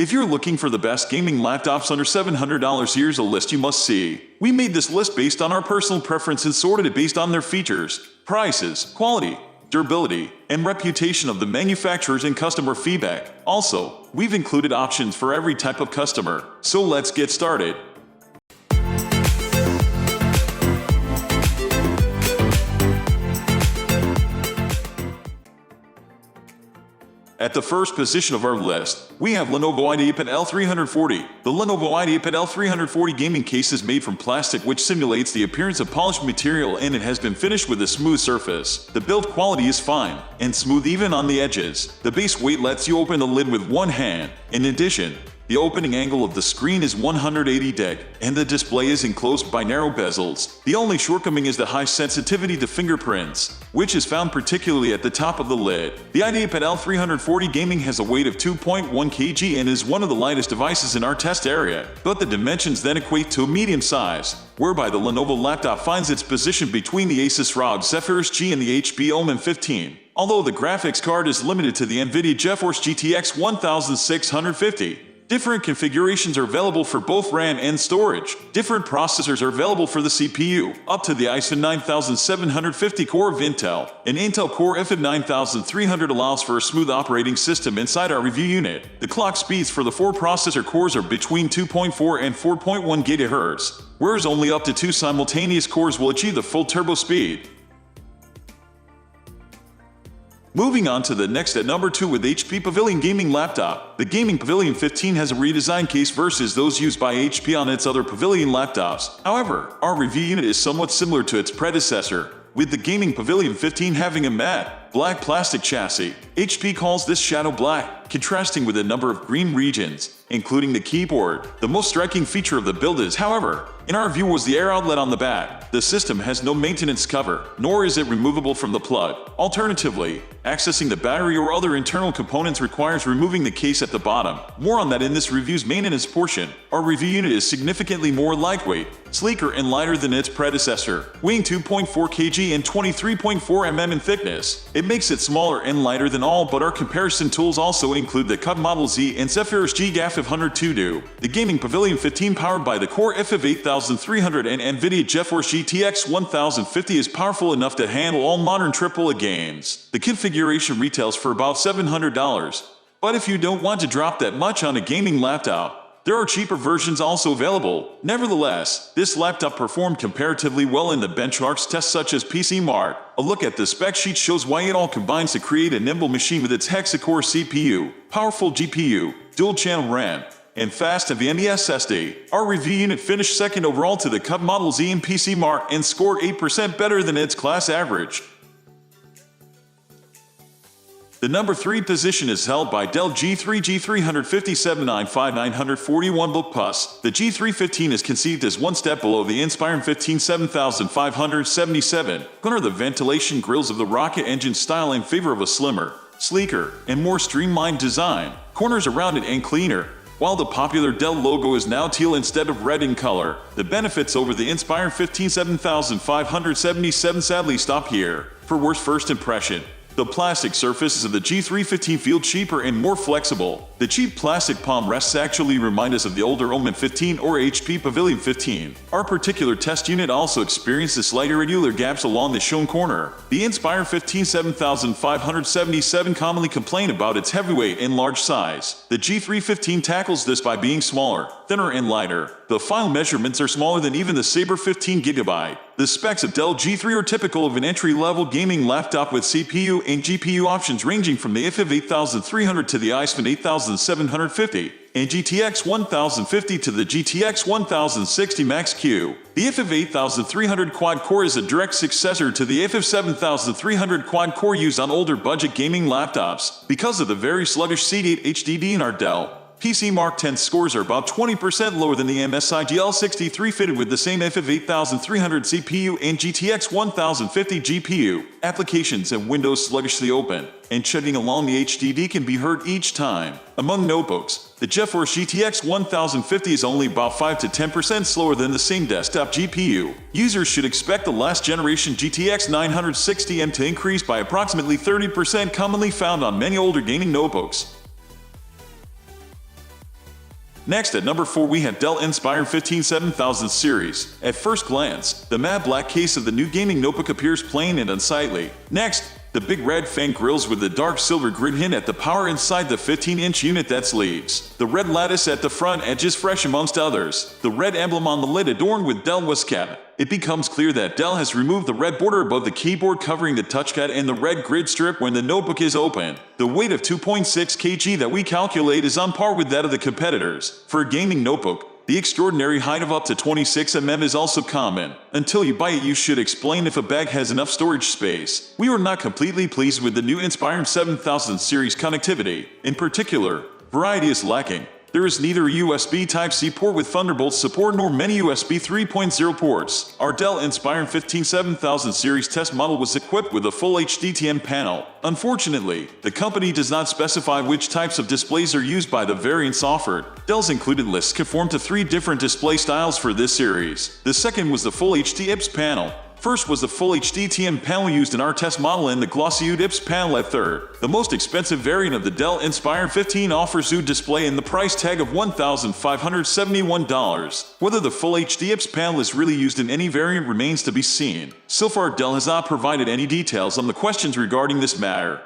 If you're looking for the best gaming laptops under $700, here's a list you must see. We made this list based on our personal preference and sorted it based on their features, prices, quality, durability, and reputation of the manufacturers and customer feedback. Also, we've included options for every type of customer. So let's get started. At the first position of our list, we have Lenovo Ideapad L340. The Lenovo Ideapad L340 gaming case is made from plastic which simulates the appearance of polished material, and it has been finished with a smooth surface. The build quality is fine and smooth even on the edges. The base weight lets you open the lid with one hand. In addition, the opening angle of the screen is 180 degrees, and the display is enclosed by narrow bezels. The only shortcoming is the high sensitivity to fingerprints, which is found particularly at the top of the lid. The Ideapad L340 gaming has a weight of 2.1 kg and is one of the lightest devices in our test area, but the dimensions then equate to a medium size, whereby the Lenovo laptop finds its position between the Asus ROG Zephyrus G and the HP Omen 15. Although the graphics card is limited to the NVIDIA GeForce GTX 1650. Different configurations are available for both RAM and storage. Different processors are available for the CPU, up to the i7 9750 core of Intel. An Intel Core i5 9300 allows for a smooth operating system inside our review unit. The clock speeds for the 4 processor cores are between 2.4 and 4.1 GHz, whereas only up to 2 simultaneous cores will achieve the full turbo speed. Moving on to the next at number 2 with HP Pavilion Gaming Laptop. The Gaming Pavilion 15 has a redesigned case versus those used by HP on its other Pavilion laptops. However, our review unit is somewhat similar to its predecessor, with the Gaming Pavilion 15 having a matte, black plastic chassis. HP calls this shadow black, contrasting with a number of green regions, including the keyboard. The most striking feature of the build is, however, in our view, was the air outlet on the back. The system has no maintenance cover, nor is it removable from the plug. Alternatively, accessing the battery or other internal components requires removing the case at the bottom. More on that in this review's maintenance portion. Our review unit is significantly more lightweight, sleeker and lighter than its predecessor, weighing 2.4 kg and 23.4 mm in thickness. It makes it smaller and lighter than all, but our comparison tools also include the Cut Model Z and Zephyrus G GA502. The Gaming Pavilion 15, powered by the Core i5 8300 and NVIDIA GeForce GTX 1050, is powerful enough to handle all modern AAA games. The configuration retails for about $700, but if you don't want to drop that much on a gaming laptop, there are cheaper versions also available. Nevertheless, this laptop performed comparatively well in the benchmarks tests such as PC Mark. A look at the spec sheet shows why it all combines to create a nimble machine with its hexa-core CPU, powerful GPU, dual-channel RAM, and fast NVMe SSD. Our review unit finished second overall to the Cut Model Z and PC Mark and scored 8% better than its class average. The number 3 position is held by Dell G3 G3579-5941BLK-PUS. The G315 is conceived as one step below the Inspiron 7577. Gone are the ventilation grills of the rocket engine style in favor of a slimmer, sleeker, and more streamlined design. Corners are rounded and cleaner, while the popular Dell logo is now teal instead of red in color. The benefits over the Inspiron 7577 sadly stop here. For worst first impression, the plastic surfaces of the G315 feel cheaper and more flexible. The cheap plastic palm rests actually remind us of the older Omen 15 or HP Pavilion 15. Our particular test unit also experienced slight irregular gaps along the shown corner. The Inspiron 7577 commonly complain about its heavyweight and large size. The G315 tackles this by being smaller, thinner and lighter. The file measurements are smaller than even the Sabre 15 GB. The specs of Dell G3 are typical of an entry-level gaming laptop with CPU and GPU options ranging from the i5 8300 to the i7 8750, and GTX 1050 to the GTX 1060 Max-Q. The i5 8300 quad-core is a direct successor to the i5 7300 quad-core used on older budget gaming laptops. Because of the very sluggish Seagate HDD in our Dell PC Mark 10 scores are about 20% lower than the MSI GL63 fitted with the same i5 8300 CPU and GTX 1050 GPU. Applications and windows sluggishly open, and chugging along the HDD can be heard each time. Among notebooks, the GeForce GTX 1050 is only about 5 to 10% slower than the same desktop GPU. Users should expect the last generation GTX 960M to increase by approximately 30%, commonly found on many older gaming notebooks. Next, at number 4, we have Dell Inspiron 15700 series. At first glance, the matte black case of the new gaming notebook appears plain and unsightly. Next, the big red fan grills with the dark silver grid hint at the power inside the 15-inch unit that sleeves. The red lattice at the front edge is fresh amongst others. The red emblem on the lid adorned with Dell was kept. It becomes clear that Dell has removed the red border above the keyboard covering the touchpad and the red grid strip when the notebook is open. The weight of 2.6 kg that we calculate is on par with that of the competitors. For a gaming notebook, the extraordinary height of up to 26 mm is also common. Until you buy it, you should explain if a bag has enough storage space. We were not completely pleased with the new Inspiron 7000 series connectivity. In particular, variety is lacking. There is neither a USB Type-C port with Thunderbolt support nor many USB 3.0 ports. Our Dell Inspiron 15700 series test model was equipped with a full HD TN panel. Unfortunately, the company does not specify which types of displays are used by the variants offered. Dell's included list conform to 3 different display styles for this series. The second was the full HD IPS panel. First was the full HD TN panel used in our test model and the glossy UD IPS panel at third. The most expensive variant of the Dell Inspiron 15 offers UD display and the price tag of $1,571. Whether the full HD IPS panel is really used in any variant remains to be seen. So far, Dell has not provided any details on the questions regarding this matter.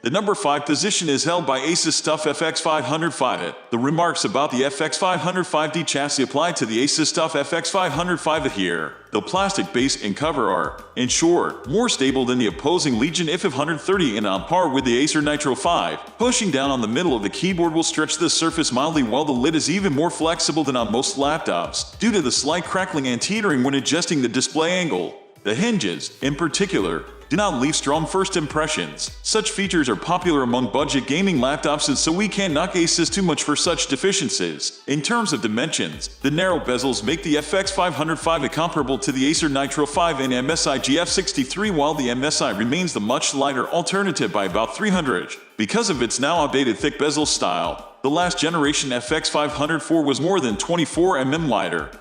The number 5 position is held by Asus TUF FX505DT. The remarks about the FX505D chassis apply to the Asus TUF FX505DT here. The plastic base and cover are, in short, more stable than the opposing Legion F530 and on par with the Acer Nitro 5. Pushing down on the middle of the keyboard will stretch the surface mildly, while the lid is even more flexible than on most laptops, due to the slight crackling and teetering when adjusting the display angle. The hinges, in particular, do not leave strong first impressions. Such features are popular among budget gaming laptops, and so we can't knock Asus too much for such deficiencies. In terms of dimensions, the narrow bezels make the FX505 comparable to the Acer Nitro 5 and MSI GF63, while the MSI remains the much lighter alternative by about 300. Because of its now outdated thick bezel style, the last generation FX504 was more than 24 mm lighter.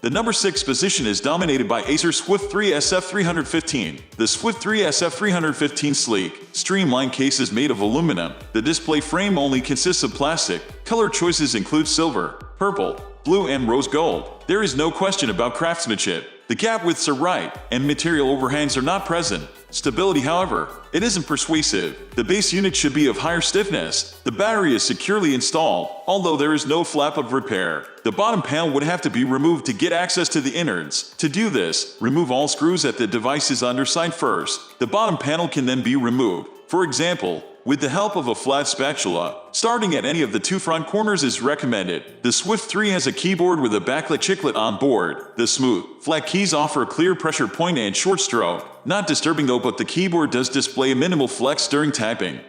The number 6 position is dominated by Acer Swift 3 SF315. The Swift 3 SF315 sleek, streamlined case is made of aluminum. The display frame only consists of plastic. Color choices include silver, purple, blue and rose gold. There is no question about craftsmanship. The gap widths are right, and material overhangs are not present. Stability, however, it isn't persuasive. The base unit should be of higher stiffness. The battery is securely installed, although there is no flap of repair. The bottom panel would have to be removed to get access to the innards. To do this, remove all screws at the device's underside first. The bottom panel can then be removed. For example, with the help of a flat spatula. Starting at any of the 2 front corners is recommended. The Swift 3 has a keyboard with a backlit chiclet on board. The smooth, flat keys offer a clear pressure point and short stroke. Not disturbing though, but the keyboard does display a minimal flex during typing.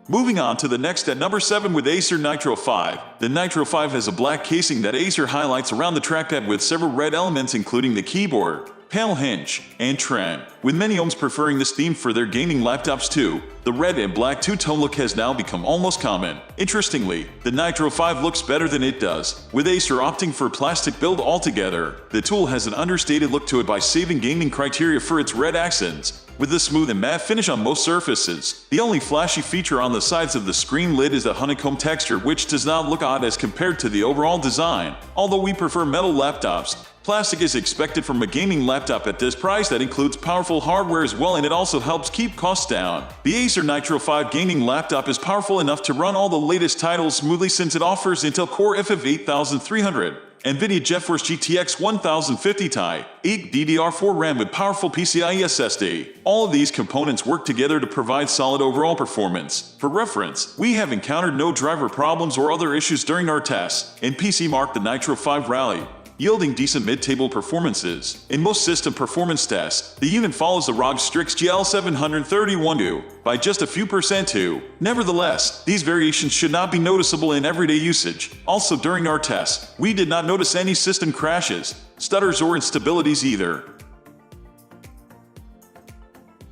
Moving on to the next at number 7 with Acer Nitro 5. The Nitro 5 has a black casing that Acer highlights around the trackpad with several red elements including the keyboard, panel hinge, and trim. With many OEMs preferring this theme for their gaming laptops too, the red and black two-tone look has now become almost common. Interestingly, the Nitro 5 looks better than it does, with Acer opting for plastic build altogether. The tool has an understated look to it by saving gaming criteria for its red accents, with a smooth and matte finish on most surfaces. The only flashy feature on the sides of the screen lid is the honeycomb texture, which does not look odd as compared to the overall design. Although we prefer metal laptops, plastic is expected from a gaming laptop at this price that includes powerful hardware as well, and it also helps keep costs down. The Acer Nitro 5 gaming laptop is powerful enough to run all the latest titles smoothly since it offers Intel Core i5 8300, NVIDIA GeForce GTX 1050 Ti, 8 DDR4 RAM with powerful PCIe SSD. All of these components work together to provide solid overall performance. For reference, we have encountered no driver problems or other issues during our tests. In PC Mark, the Nitro 5 rallied, yielding decent mid-table performances. In most system performance tests, the unit follows the ROG Strix GL731 by just a few percent too. Nevertheless, these variations should not be noticeable in everyday usage. Also during our tests, we did not notice any system crashes, stutters or instabilities either.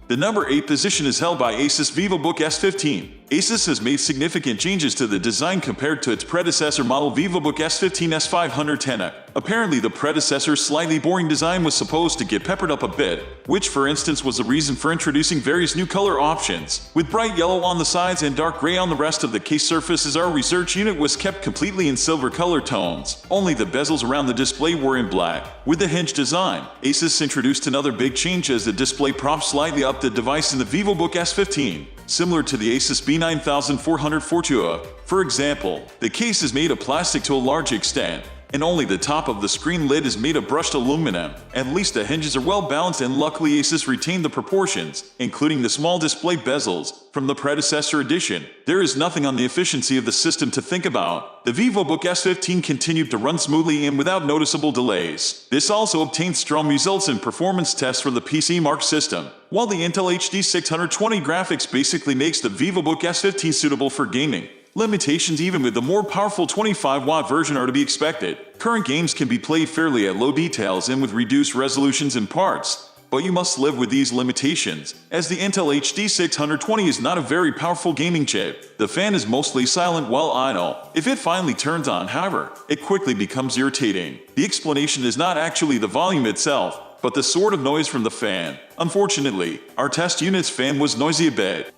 The number 8 position is held by Asus VivoBook S15. Asus has made significant changes to the design compared to its predecessor model VivoBook S15 S510. Apparently, the predecessor's slightly boring design was supposed to get peppered up a bit, which for instance was the reason for introducing various new color options, with bright yellow on the sides and dark gray on the rest of the case surfaces. Our research unit was kept completely in silver color tones. Only the bezels around the display were in black. With the hinge design, Asus introduced another big change as the display propped slightly up the device in the VivoBook S15, similar to the Asus B9440. For example, the case is made of plastic to a large extent, and only the top of the screen lid is made of brushed aluminum. At least the hinges are well balanced, and luckily Asus retained the proportions, including the small display bezels, from the predecessor edition. There is nothing on the efficiency of the system to think about. The VivoBook S15 continued to run smoothly and without noticeable delays. This also obtained strong results in performance tests for the PC Mark system, while the Intel HD 620 graphics basically makes the VivoBook S15 suitable for gaming. Limitations even with the more powerful 25-watt version are to be expected. Current games can be played fairly at low details and with reduced resolutions in parts, but you must live with these limitations, as the Intel HD 620 is not a very powerful gaming chip. The fan is mostly silent while idle. If it finally turns on, however, it quickly becomes irritating. The explanation is not actually the volume itself, but the sort of noise from the fan. Unfortunately, our test unit's fan was noisy a bit.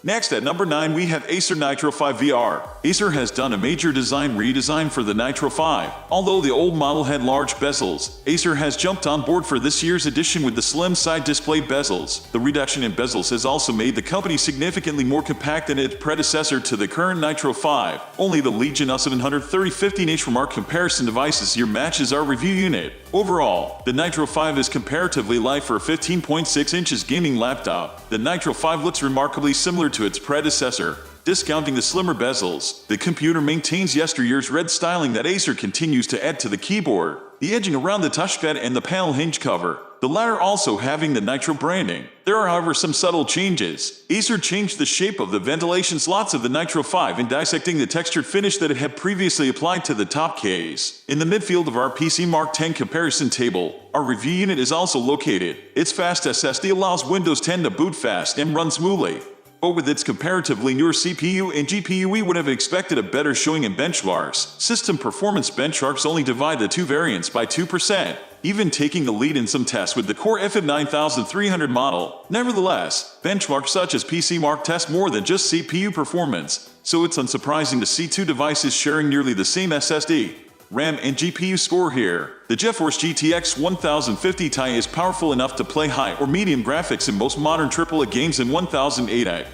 Next at number 9 we have Acer Nitro 5 VR. Acer has done a major design redesign for the Nitro 5. Although the old model had large bezels, Acer has jumped on board for this year's edition with the slim side display bezels. The reduction in bezels has also made the company significantly more compact than its predecessor to the current Nitro 5. Only the Legion U730 15H from our comparison devices here matches our review unit. Overall, the Nitro 5 is comparatively light for a 15.6 inches gaming laptop. The Nitro 5 looks remarkably similar to its predecessor, discounting the slimmer bezels. The computer maintains yesteryear's red styling that Acer continues to add to the keyboard, the edging around the touchpad and the panel hinge cover, the latter also having the Nitro branding. There are however some subtle changes. Acer changed the shape of the ventilation slots of the Nitro 5 in dissecting the textured finish that it had previously applied to the top case. In the midfield of our PC Mark 10 comparison table, our review unit is also located. Its fast SSD allows Windows 10 to boot fast and run smoothly. But with its comparatively newer CPU and GPU we would have expected a better showing in benchmarks. System performance benchmarks only divide the two variants by 2%, even taking the lead in some tests with the Core i5-9300 model. Nevertheless, benchmarks such as PC Mark test more than just CPU performance, so it's unsurprising to see two devices sharing nearly the same SSD, RAM and GPU score here. The GeForce GTX 1050 Ti is powerful enough to play high or medium graphics in most modern AAA games in 1080.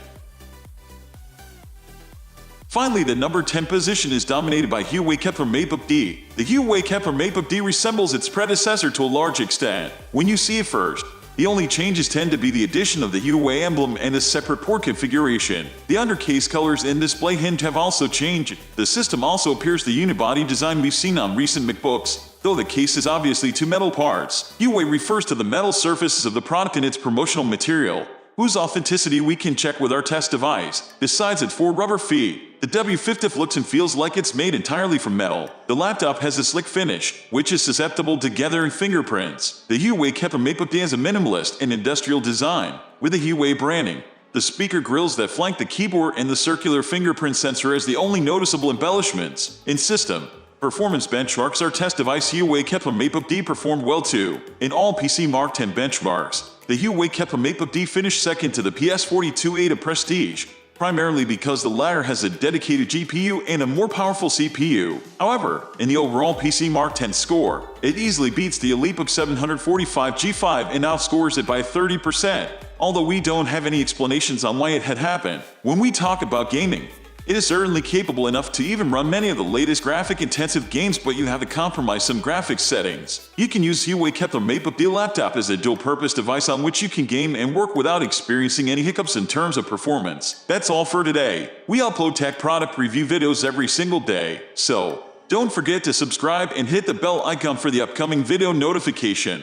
Finally, the number 10 position is dominated by Huawei Kepler MateBook D. The Huawei Kepler MateBook D resembles its predecessor to a large extent. When you see it first, the only changes tend to be the addition of the Huawei emblem and a separate port configuration. The undercase colors and display hinge have also changed. The system also appears the unibody design we've seen on recent MateBooks, though the case is obviously two metal parts. Huawei refers to the metal surfaces of the product in its promotional material, whose authenticity we can check with our test device. Besides its 4 rubber feet, the W50 looks and feels like it's made entirely from metal. The laptop has a slick finish, which is susceptible to gathering fingerprints. The Huawei Kepler MateBook D has a minimalist and industrial design, with the Huawei branding. The speaker grills that flank the keyboard and the circular fingerprint sensor as the only noticeable embellishments. In system performance benchmarks, our test device Huawei Kepler MateBook D performed well too. In all PC Mark 10 benchmarks, the Huawei Kepler MateBook D finished second to the PS42 Ada Prestige, primarily because the latter has a dedicated GPU and a more powerful CPU. However, in the overall PC Mark 10 score, it easily beats the Ideapad 745 G5 and outscores it by 30%, although we don't have any explanations on why it had happened. When we talk about gaming, it is certainly capable enough to even run many of the latest graphic-intensive games, but you have to compromise some graphics settings. You can use Huawei Kepler MateBook D laptop as a dual-purpose device on which you can game and work without experiencing any hiccups in terms of performance. That's all for today. We upload tech product review videos every single day, so don't forget to subscribe and hit the bell icon for the upcoming video notification.